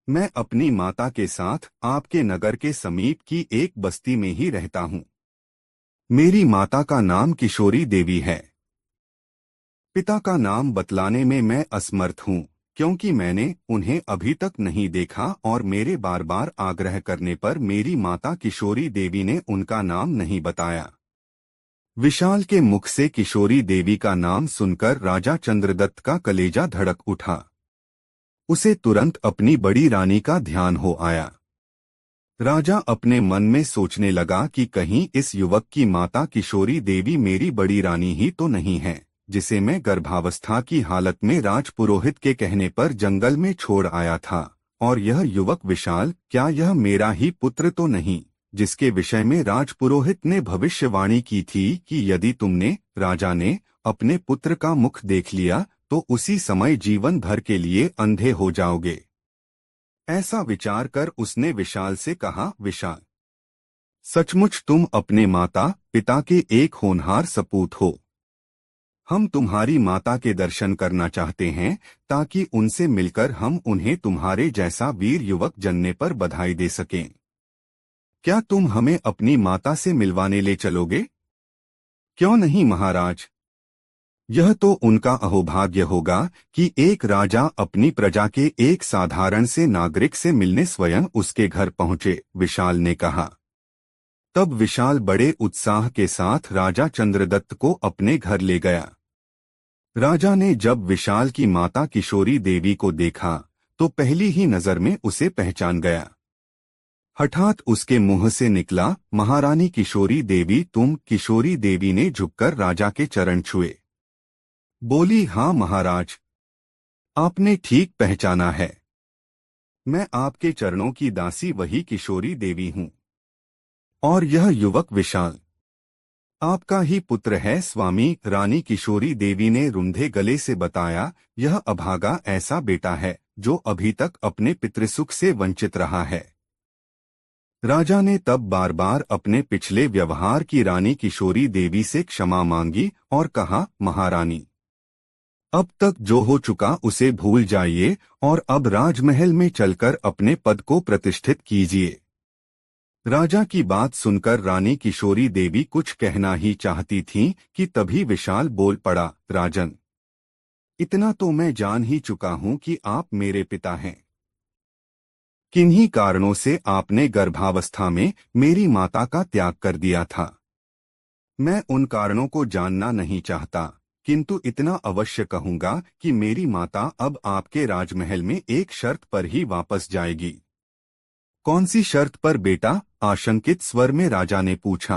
मैं अपनी माता के साथ आपके नगर के समीप की एक बस्ती में ही रहता हूँ। मेरी माता का नाम किशोरी देवी है। पिता का नाम बतलाने में मैं असमर्थ हूँ, क्योंकि मैंने उन्हें अभी तक नहीं देखा और मेरे बार बार आग्रह करने पर मेरी माता किशोरी देवी ने उनका नाम नहीं बताया। विशाल के मुख से किशोरी देवी का नाम सुनकर राजा चंद्रदत्त का कलेजा धड़क उठा। उसे तुरंत अपनी बड़ी रानी का ध्यान हो आया। राजा अपने मन में सोचने लगा कि कहीं इस युवक की माता किशोरी देवी मेरी बड़ी रानी ही तो नहीं है, जिसे मैं गर्भावस्था की हालत में राजपुरोहित के कहने पर जंगल में छोड़ आया था। और यह युवक विशाल, क्या यह मेरा ही पुत्र तो नहीं, जिसके विषय में राजपुरोहित ने भविष्यवाणी की थी कि यदि तुमने, राजा ने, अपने पुत्र का मुख देख लिया तो उसी समय जीवन भर के लिए अंधे हो जाओगे। ऐसा विचार कर उसने विशाल से कहा, विशाल, सचमुच तुम अपने माता पिता के एक होनहार सपूत हो। हम तुम्हारी माता के दर्शन करना चाहते हैं, ताकि उनसे मिलकर हम उन्हें तुम्हारे जैसा वीर युवक जनने पर बधाई दे सकें। क्या तुम हमें अपनी माता से मिलवाने ले चलोगे? क्यों नहीं महाराज। यह तो उनका अहोभाग्य होगा कि एक राजा अपनी प्रजा के एक साधारण से नागरिक से मिलने स्वयं उसके घर पहुंचे, विशाल ने कहा। तब विशाल बड़े उत्साह के साथ राजा चंद्रदत्त को अपने घर ले गया। राजा ने जब विशाल की माता किशोरी देवी को देखा तो पहली ही नजर में उसे पहचान गया। हठात उसके मुंह से निकला, महारानी किशोरी देवी तुम? किशोरी देवी ने झुककर राजा के चरण छुए। बोली, हाँ महाराज, आपने ठीक पहचाना है। मैं आपके चरणों की दासी वही किशोरी देवी हूँ। और यह युवक विशाल आपका ही पुत्र है स्वामी। रानी किशोरी देवी ने रुंधे गले से बताया, यह अभागा ऐसा बेटा है जो अभी तक अपने पितृसुख से वंचित रहा है। राजा ने तब बार बार अपने पिछले व्यवहार की रानी किशोरी देवी से क्षमा मांगी और कहा, महारानी, अब तक जो हो चुका उसे भूल जाइए और अब राजमहल में चलकर अपने पद को प्रतिष्ठित कीजिए। राजा की बात सुनकर रानी किशोरी देवी कुछ कहना ही चाहती थीं कि तभी विशाल बोल पड़ा, राजन, इतना तो मैं जान ही चुका हूं कि आप मेरे पिता हैं। किन्हीं कारणों से आपने गर्भावस्था में मेरी माता का त्याग कर दिया था। मैं उन कारणों को जानना नहीं चाहता, किंतु इतना अवश्य कहूंगा कि मेरी माता अब आपके राजमहल में एक शर्त पर ही वापस जाएगी। कौन सी शर्त पर बेटा? आशंकित स्वर में राजा ने पूछा।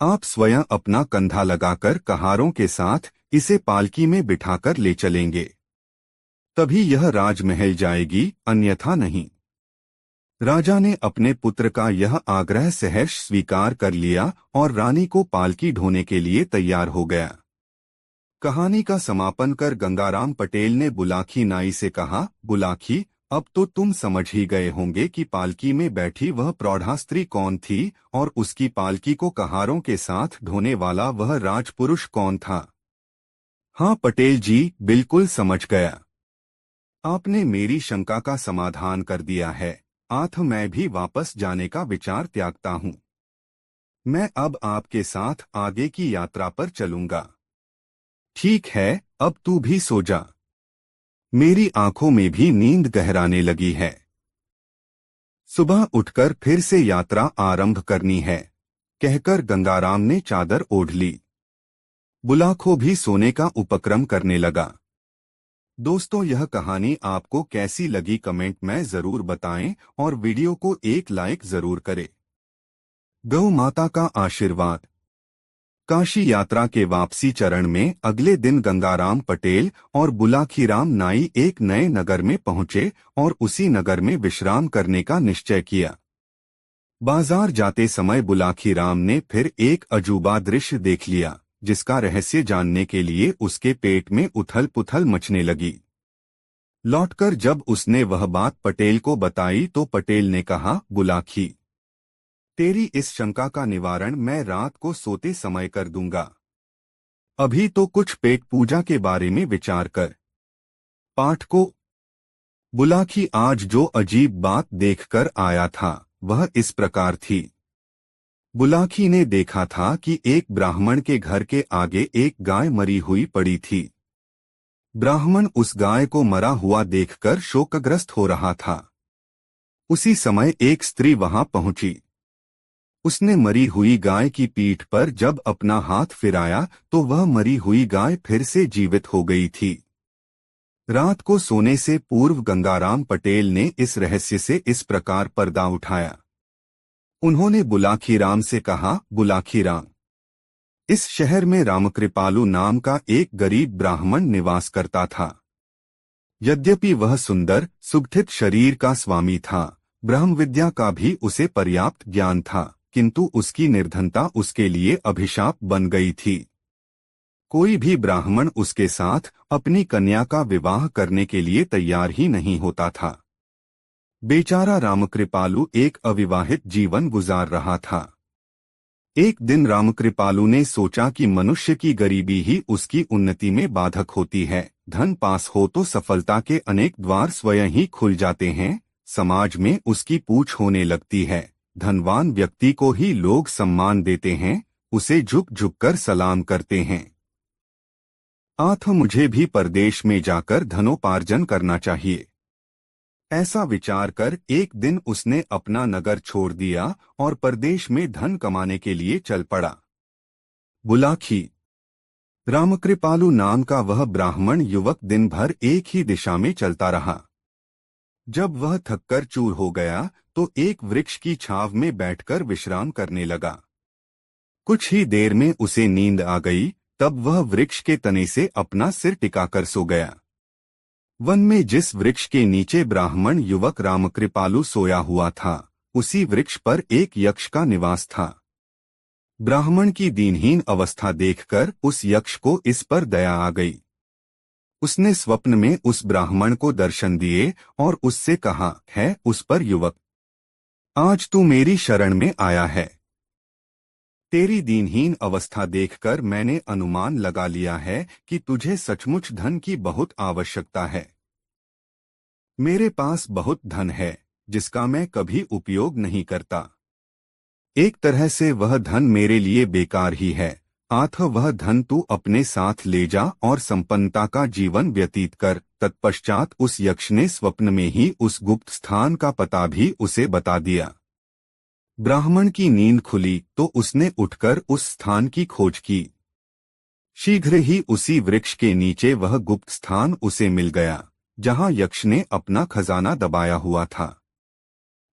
आप स्वयं अपना कंधा लगाकर कहारों के साथ इसे पालकी में बिठाकर ले चलेंगे, तभी यह राजमहल जाएगी, अन्यथा नहीं। राजा ने अपने पुत्र का यह आग्रह सहर्ष स्वीकार कर लिया और रानी को पालकी ढोने के लिए तैयार हो गया। कहानी का समापन कर गंगाराम पटेल ने बुलाखी नाई से कहा, बुलाखी, अब तो तुम समझ ही गए होंगे कि पालकी में बैठी वह प्रौढ़ा स्त्री कौन थी और उसकी पालकी को कहारों के साथ ढोने वाला वह राजपुरुष कौन था। हाँ पटेल जी, बिल्कुल समझ गया। आपने मेरी शंका का समाधान कर दिया है। आठ मैं भी वापस जाने का विचार त्यागता हूँ। मैं अब आपके साथ आगे की यात्रा पर चलूंगा। ठीक है, अब तू भी सो जा। मेरी आंखों में भी नींद गहराने लगी है। सुबह उठकर फिर से यात्रा आरंभ करनी है, कहकर गंगाराम ने चादर ओढ़ ली। बुलाखो भी सोने का उपक्रम करने लगा। दोस्तों, यह कहानी आपको कैसी लगी कमेंट में जरूर बताएं और वीडियो को एक लाइक जरूर करें। गौ माता का आशीर्वाद। काशी यात्रा के वापसी चरण में अगले दिन गंगाराम पटेल और बुलाखीराम नाई एक नए नगर में पहुंचे और उसी नगर में विश्राम करने का निश्चय किया। बाजार जाते समय बुलाखीराम ने फिर एक अजूबा दृश्य देख लिया, जिसका रहस्य जानने के लिए उसके पेट में उथल पुथल मचने लगी। लौटकर जब उसने वह बात पटेल को बताई तो पटेल ने कहा, बुलाखी, तेरी इस शंका का निवारण मैं रात को सोते समय कर दूंगा। अभी तो कुछ पेट पूजा के बारे में विचार कर। पाठ को। बुलाखी आज जो अजीब बात देखकर आया था वह इस प्रकार थी। बुलाखी ने देखा था कि एक ब्राह्मण के घर के आगे एक गाय मरी हुई पड़ी थी। ब्राह्मण उस गाय को मरा हुआ देखकर शोकग्रस्त हो रहा था। उसी समय एक स्त्री वहां पहुंची। उसने मरी हुई गाय की पीठ पर जब अपना हाथ फिराया तो वह मरी हुई गाय फिर से जीवित हो गई थी। रात को सोने से पूर्व गंगाराम पटेल ने इस रहस्य से इस प्रकार पर्दा उठाया। उन्होंने बुलाखीराम से कहा, बुलाखीराम, इस शहर में रामकृपालु नाम का एक गरीब ब्राह्मण निवास करता था। यद्यपि वह सुंदर सुगठित शरीर का स्वामी था, ब्रह्म विद्या का भी उसे पर्याप्त ज्ञान था, किंतु उसकी निर्धनता उसके लिए अभिशाप बन गई थी। कोई भी ब्राह्मण उसके साथ अपनी कन्या का विवाह करने के लिए तैयार ही नहीं होता था। बेचारा रामकृपालु एक अविवाहित जीवन गुजार रहा था। एक दिन रामकृपालु ने सोचा कि मनुष्य की गरीबी ही उसकी उन्नति में बाधक होती है। धन पास हो तो सफलता के अनेक द्वार स्वयं ही खुल जाते हैं। समाज में उसकी पूछ होने लगती है। धनवान व्यक्ति को ही लोग सम्मान देते हैं, उसे झुक झुक कर सलाम करते हैं। आठ मुझे भी परदेश में जाकर धनोपार्जन करना चाहिए। ऐसा विचार कर एक दिन उसने अपना नगर छोड़ दिया और परदेश में धन कमाने के लिए चल पड़ा। बुलाखी। रामकृपालु नाम का वह ब्राह्मण युवक दिन भर एक ही दिशा में चलता रहा। जब वह थककर चूर हो गया तो एक वृक्ष की छांव में बैठकर विश्राम करने लगा। कुछ ही देर में उसे नींद आ गई। तब वह वृक्ष के तने से अपना सिर टिकाकर सो गया। वन में जिस वृक्ष के नीचे ब्राह्मण युवक रामकृपालु सोया हुआ था, उसी वृक्ष पर एक यक्ष का निवास था। ब्राह्मण की दीनहीन अवस्था देखकर उस यक्ष को इस पर दया आ गई। उसने स्वप्न में उस ब्राह्मण को दर्शन दिए और उससे कहा, है उस पर युवक, आज तू मेरी शरण में आया है। तेरी दीनहीन अवस्था देखकर मैंने अनुमान लगा लिया है कि तुझे सचमुच धन की बहुत आवश्यकता है। मेरे पास बहुत धन है जिसका मैं कभी उपयोग नहीं करता। एक तरह से वह धन मेरे लिए बेकार ही है। अतः वह धन तू अपने साथ ले जा और संपन्नता का जीवन व्यतीत कर। तत्पश्चात उस यक्ष ने स्वप्न में ही उस गुप्त स्थान का पता भी उसे बता दिया। ब्राह्मण की नींद खुली तो उसने उठकर उस स्थान की खोज की। शीघ्र ही उसी वृक्ष के नीचे वह गुप्त स्थान उसे मिल गया जहां यक्ष ने अपना खजाना दबाया हुआ था।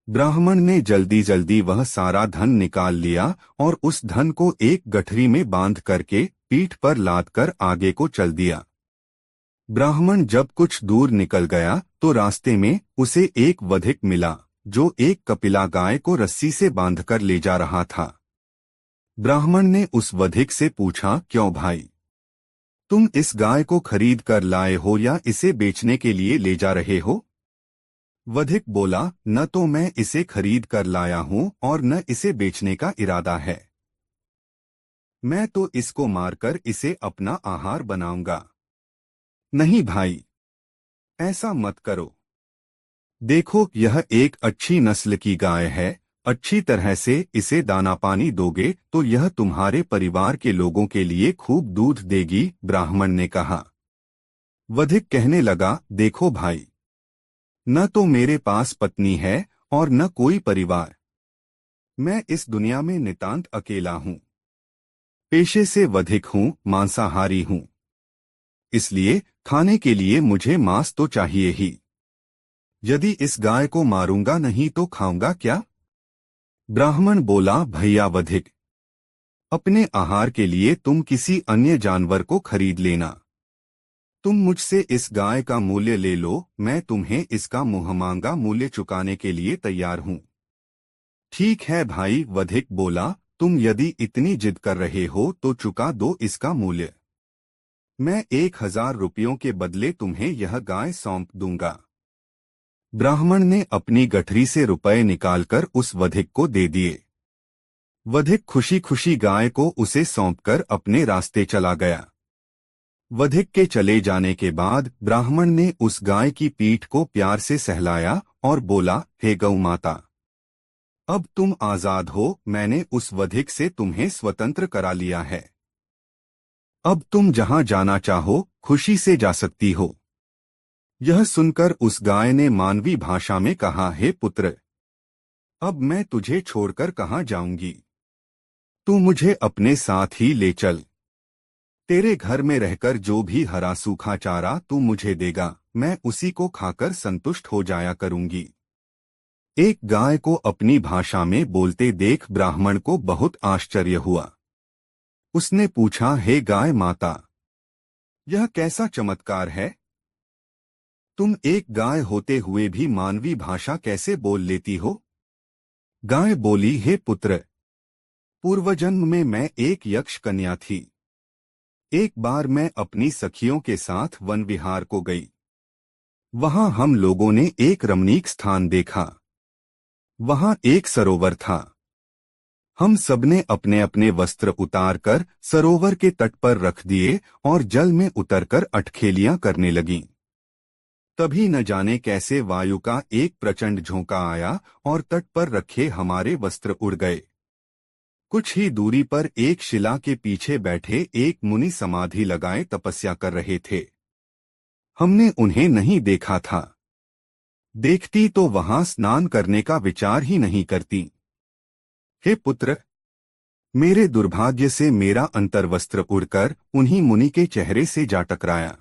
ब्राह्मण ने जल्दी जल्दी वह सारा धन निकाल लिया और उस धन को एक गठरी में बांध करके पीठ पर लाद कर आगे को चल दिया। ब्राह्मण जब कुछ दूर निकल गया तो रास्ते में उसे एक वधिक मिला जो एक कपिला गाय को रस्सी से बांधकर ले जा रहा था। ब्राह्मण ने उस वधिक से पूछा, क्यों भाई, तुम इस गाय को खरीद कर लाए हो या इसे बेचने के लिए ले जा रहे हो? वधिक बोला, न तो मैं इसे खरीद कर लाया हूं और न इसे बेचने का इरादा है। मैं तो इसको मारकर इसे अपना आहार बनाऊंगा। नहीं भाई, ऐसा मत करो। देखो, यह एक अच्छी नस्ल की गाय है। अच्छी तरह से इसे दाना पानी दोगे तो यह तुम्हारे परिवार के लोगों के लिए खूब दूध देगी। ब्राह्मण ने कहा। वधिक कहने लगा, देखो भाई, न तो मेरे पास पत्नी है और न कोई परिवार। मैं इस दुनिया में नितांत अकेला हूं। पेशे से वधिक हूं, मांसाहारी हूं। इसलिए खाने के लिए मुझे मांस तो चाहिए ही। यदि इस गाय को मारूंगा नहीं तो खाऊंगा क्या? ब्राह्मण बोला, भैया वधिक, अपने आहार के लिए तुम किसी अन्य जानवर को खरीद लेना। तुम मुझसे इस गाय का मूल्य ले लो, मैं तुम्हें इसका मुंहमांगा मूल्य चुकाने के लिए तैयार हूं। ठीक है भाई, वधिक बोला, तुम यदि इतनी जिद कर रहे हो तो चुका दो इसका मूल्य। मैं 1000 रुपयों के बदले तुम्हें यह गाय सौंप दूंगा। ब्राह्मण ने अपनी गठरी से रुपए निकालकर उस वधिक को दे दिए। वधिक खुशी खुशी गाय को उसे सौंपकर अपने रास्ते चला गया। वधिक के चले जाने के बाद ब्राह्मण ने उस गाय की पीठ को प्यार से सहलाया और बोला, हे गौ माता, अब तुम आजाद हो। मैंने उस वधिक से तुम्हें स्वतंत्र करा लिया है। अब तुम जहां जाना चाहो खुशी से जा सकती हो। यह सुनकर उस गाय ने मानवी भाषा में कहा, हे पुत्र, अब मैं तुझे छोड़कर कहां जाऊंगी? तू मुझे अपने साथ ही ले चल। तेरे घर में रहकर जो भी हरा सूखा चारा तू मुझे देगा, मैं उसी को खाकर संतुष्ट हो जाया करूंगी। एक गाय को अपनी भाषा में बोलते देख ब्राह्मण को बहुत आश्चर्य हुआ। उसने पूछा, हे गाय माता, यह कैसा चमत्कार है? तुम एक गाय होते हुए भी मानवी भाषा कैसे बोल लेती हो? गाय बोली, हे पुत्र, पूर्वजन्म में मैं एक यक्ष कन्या थी। एक बार मैं अपनी सखियों के साथ वन विहार को गई। वहां हम लोगों ने एक रमणीक स्थान देखा। वहां एक सरोवर था। हम सबने अपने अपने वस्त्र उतारकर सरोवर के तट पर रख दिए और जल में उतरकर अटखेलियां करने लगीं। तभी न जाने कैसे वायु का एक प्रचंड झोंका आया और तट पर रखे हमारे वस्त्र उड़ गए। कुछ ही दूरी पर एक शिला के पीछे बैठे एक मुनि समाधि लगाए तपस्या कर रहे थे। हमने उन्हें नहीं देखा था। देखती तो वहां स्नान करने का विचार ही नहीं करती। हे पुत्र, मेरे दुर्भाग्य से मेरा अंतर्वस्त्र उड़कर उन्हीं मुनि के चेहरे से जा टकराया।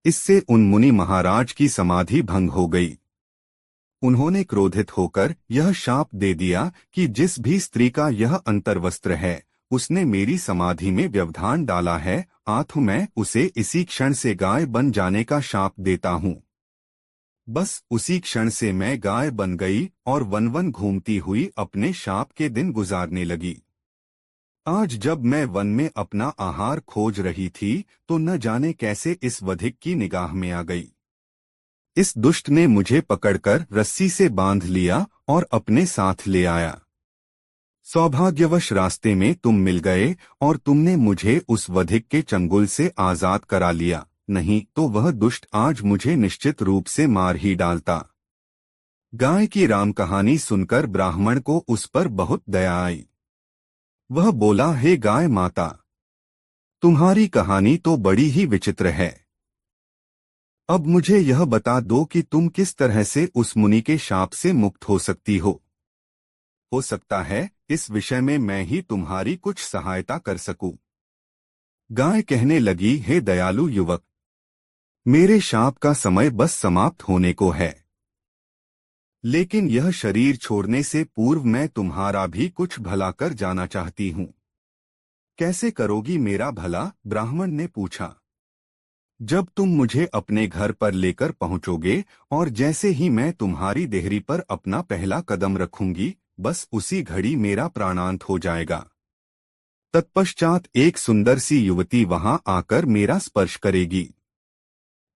इससे उन मुनि महाराज की समाधि भंग हो गई। उन्होंने क्रोधित होकर यह शाप दे दिया कि जिस भी स्त्री का यह अंतर्वस्त्र है उसने मेरी समाधि में व्यवधान डाला है, आत्म मैं उसे इसी क्षण से गाय बन जाने का शाप देता हूँ। बस उसी क्षण से मैं गाय बन गई और वन वन घूमती हुई अपने शाप के दिन गुजारने लगी। आज जब मैं वन में अपना आहार खोज रही थी तो न जाने कैसे इस वधिक की निगाह में आ गई। इस दुष्ट ने मुझे पकड़कर रस्सी से बांध लिया और अपने साथ ले आया। सौभाग्यवश रास्ते में तुम मिल गए और तुमने मुझे उस वधिक के चंगुल से आजाद करा लिया, नहीं तो वह दुष्ट आज मुझे निश्चित रूप से मार ही डालता। गाय की राम कहानी सुनकर ब्राह्मण को उस पर बहुत दया आई। वह बोला, हे गाय माता, तुम्हारी कहानी तो बड़ी ही विचित्र है। अब मुझे यह बता दो कि तुम किस तरह से उस मुनि के शाप से मुक्त हो सकती हो। हो सकता है इस विषय में मैं ही तुम्हारी कुछ सहायता कर सकूं। गाय कहने लगी, हे दयालु युवक, मेरे शाप का समय बस समाप्त होने को है, लेकिन यह शरीर छोड़ने से पूर्व मैं तुम्हारा भी कुछ भला कर जाना चाहती हूँ। कैसे करोगी मेरा भला? ब्राह्मण ने पूछा। जब तुम मुझे अपने घर पर लेकर पहुंचोगे और जैसे ही मैं तुम्हारी देहरी पर अपना पहला कदम रखूंगी, बस उसी घड़ी मेरा प्राणांत हो जाएगा। तत्पश्चात एक सुंदर सी युवती वहां आकर मेरा स्पर्श करेगी।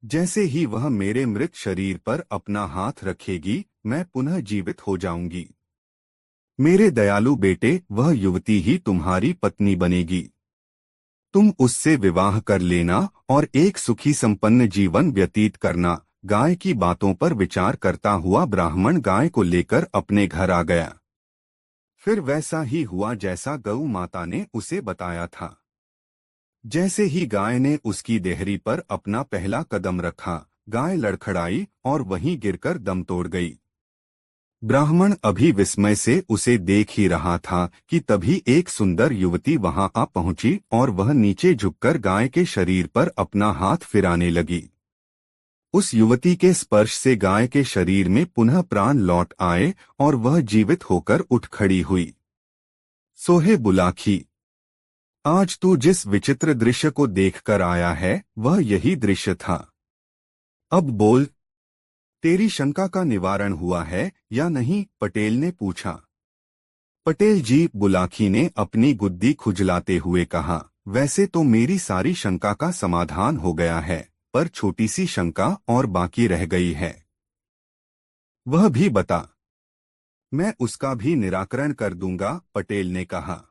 जैसे ही वह मेरे मृत शरीर पर अपना हाथ रखेगी, मैं पुनः जीवित हो जाऊंगी। मेरे दयालु बेटे, वह युवती ही तुम्हारी पत्नी बनेगी। तुम उससे विवाह कर लेना और एक सुखी संपन्न जीवन व्यतीत करना। गाय की बातों पर विचार करता हुआ ब्राह्मण गाय को लेकर अपने घर आ गया। फिर वैसा ही हुआ जैसा गौ माता ने उसे बताया था। जैसे ही गाय ने उसकी देहरी पर अपना पहला कदम रखा, गाय लड़खड़ाई और वहीं गिरकर दम तोड़ गई। ब्राह्मण अभी विस्मय से उसे देख ही रहा था कि तभी एक सुंदर युवती वहां आ पहुंची और वह नीचे झुककर गाय के शरीर पर अपना हाथ फिराने लगी। उस युवती के स्पर्श से गाय के शरीर में पुनः प्राण लौट आए और वह जीवित होकर उठ खड़ी हुई। सोहे बुलाखी, आज तू जिस विचित्र दृश्य को देखकर आया है, वह यही दृश्य था। अब बोल, तेरी शंका का निवारण हुआ है या नहीं? पटेल ने पूछा। पटेल जी, बुलाखी ने अपनी गुद्दी खुजलाते हुए कहा, वैसे तो मेरी सारी शंका का समाधान हो गया है, पर छोटी सी शंका और बाकी रह गई है। वह भी बता। मैं उसका भी निराकरण कर दूंगा, पटेल ने कहा।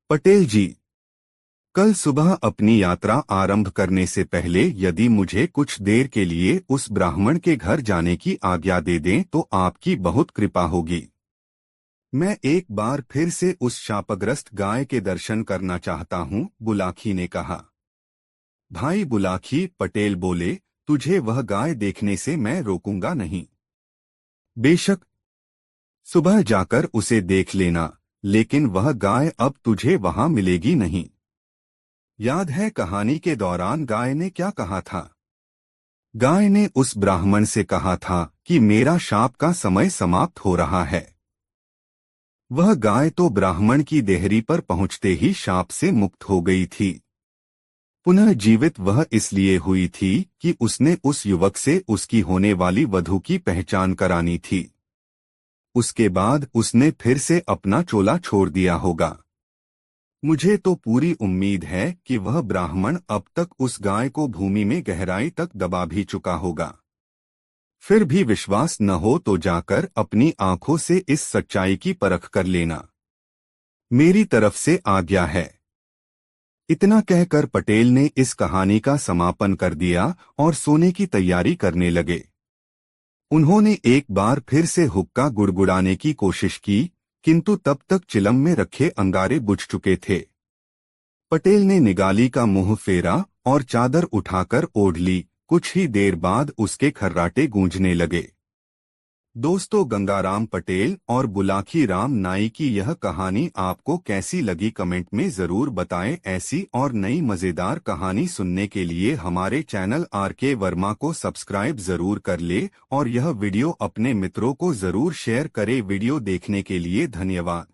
पटेल जी, कल सुबह अपनी यात्रा आरंभ करने से पहले यदि मुझे कुछ देर के लिए उस ब्राह्मण के घर जाने की आज्ञा दे दें तो आपकी बहुत कृपा होगी। मैं एक बार फिर से उस शापग्रस्त गाय के दर्शन करना चाहता हूँ, बुलाखी ने कहा। भाई बुलाखी, पटेल बोले, तुझे वह गाय देखने से मैं रोकूंगा नहीं। बेशक सुबह जाकर उसे देख लेना, लेकिन वह गाय अब तुझे वहां मिलेगी नहीं। याद है कहानी के दौरान गाय ने क्या कहा था? गाय ने उस ब्राह्मण से कहा था कि मेरा शाप का समय समाप्त हो रहा है। वह गाय तो ब्राह्मण की देहरी पर पहुंचते ही शाप से मुक्त हो गई थी। पुनः जीवित वह इसलिए हुई थी कि उसने उस युवक से उसकी होने वाली वधू की पहचान करानी थी। उसके बाद उसने फिर से अपना चोला छोड़ दिया होगा। मुझे तो पूरी उम्मीद है कि वह ब्राह्मण अब तक उस गाय को भूमि में गहराई तक दबा भी चुका होगा। फिर भी विश्वास न हो तो जाकर अपनी आंखों से इस सच्चाई की परख कर लेना। मेरी तरफ से आज्ञा है। इतना कहकर पटेल ने इस कहानी का समापन कर दिया और सोने की तैयारी करने लगे। उन्होंने एक बार फिर से हुक्का गुड़गुड़ाने की कोशिश की, किंतु तब तक चिलम में रखे अंगारे बुझ चुके थे। पटेल ने निगाली का मुंह फेरा और चादर उठाकर ओढ़ ली। कुछ ही देर बाद उसके खर्राटे गूंजने लगे। दोस्तों, गंगाराम पटेल और बुलाखी राम नाई की यह कहानी आपको कैसी लगी कमेंट में जरूर बताएं। ऐसी और नई मजेदार कहानी सुनने के लिए हमारे चैनल आरके वर्मा को सब्सक्राइब जरूर कर ले और यह वीडियो अपने मित्रों को जरूर शेयर करें। वीडियो देखने के लिए धन्यवाद।